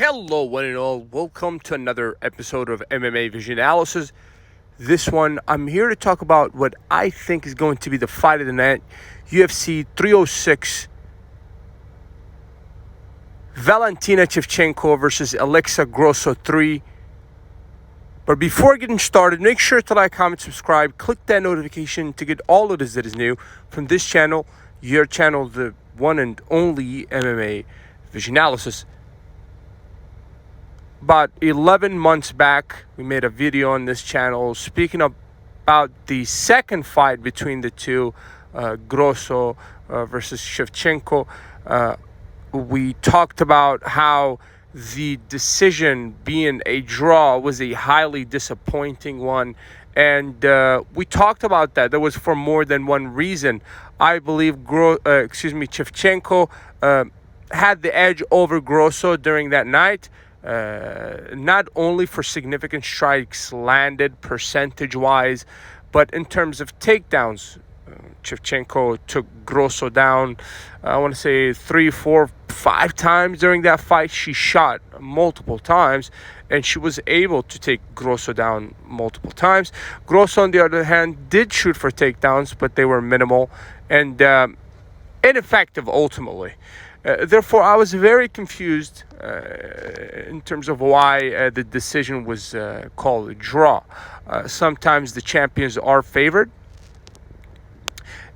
Hello, one and all. Welcome to another episode of MMA Vision Analysis. This one, I'm here to talk about what I think is going to be the fight of the night. UFC 306. Valentina Shevchenko versus Alexa Grasso 3. But before getting started, make sure to like, comment, subscribe. Click that notification to get all of this that is new from this channel. Your channel, the one and only MMA Vision Analysis. About 11 months back, we made a video on this channel speaking about the second fight between the two, Grasso versus Shevchenko. We talked about how the decision being a draw was a highly disappointing one. And we talked about that. There was for more than one reason. I believe Shevchenko had the edge over Grasso during that night. Not only for significant strikes landed percentage-wise, but in terms of takedowns. Shevchenko took Grasso down, I want to say 3, 4, 5 times during that fight. She shot multiple times, and she was able to take Grasso down multiple times. Grasso, on the other hand, did shoot for takedowns, but they were minimal and ineffective ultimately. Therefore, I was very confused in terms of why the decision was called a draw. Sometimes the champions are favored,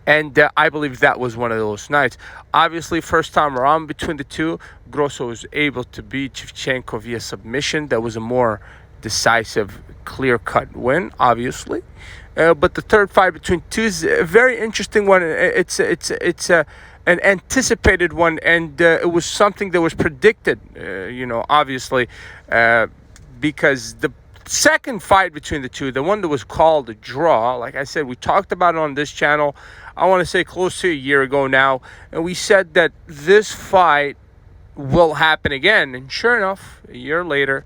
and I believe that was one of those nights. Obviously, first time around between the two, Grasso was able to beat Shevchenko via submission. That was a more decisive, clear-cut win, obviously. But the third fight between two is a very interesting one. It's an anticipated one, and it was something that was predicted, obviously, because the second fight between the two, the one that was called a draw, like I said, we talked about it on this channel, I want to say close to a year ago now, and we said that this fight will happen again, and sure enough, a year later,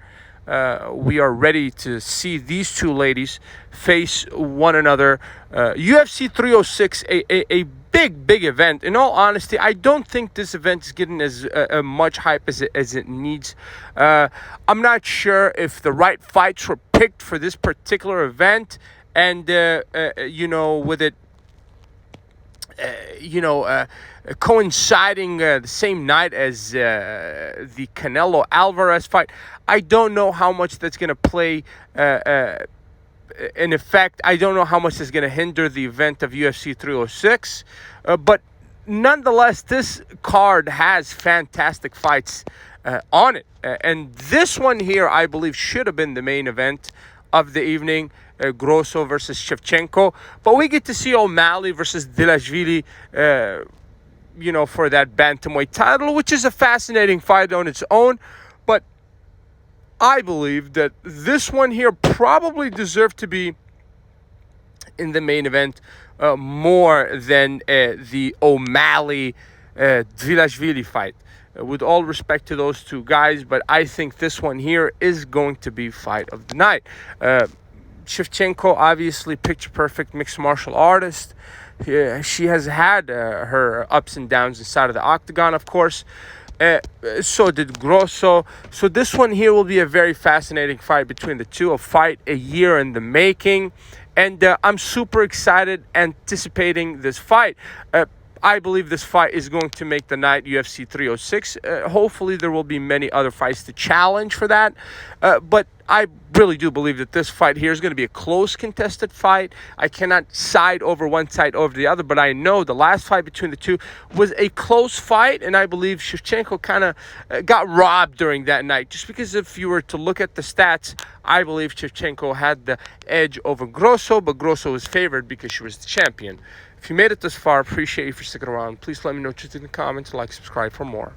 we are ready to see these two ladies face one another. UFC 306, a big event. In all honesty, I don't think this event is getting as much hype as it needs. I'm not sure if the right fights were picked for this particular event, and with it coinciding the same night as the Canelo Alvarez fight. I don't know how much that's going to play in effect. I don't know how much is going to hinder the event of UFC 306. But nonetheless, this card has fantastic fights on it. And this one here, I believe, should have been the main event of the evening. Grasso versus Shevchenko. But we get to see O'Malley versus Dilashvili, for that bantamweight title, which is a fascinating fight on its own. But I believe that this one here probably deserved to be in the main event more than the O'Malley Dilashvili fight. With all respect to those two guys, but I think this one here is going to be fight of the night. Shevchenko, obviously picture perfect mixed martial artist. She has had her ups and downs inside of the octagon, of course. So did Grasso. So this one here will be a very fascinating fight between the two. A fight a year in the making. And I'm super excited anticipating this fight. I believe this fight is going to make the night UFC 306. Hopefully there will be many other fights to challenge for that. But I really do believe that this fight here is going to be a close contested fight. I cannot side over one side over the other, but I know the last fight between the two was a close fight, and I believe Shevchenko kind of got robbed during that night. Just because if you were to look at the stats, I believe Shevchenko had the edge over Grasso, but Grasso was favored because she was the champion. If you made it this far, appreciate you for sticking around. Please let me know what you think in the comments, like, subscribe for more.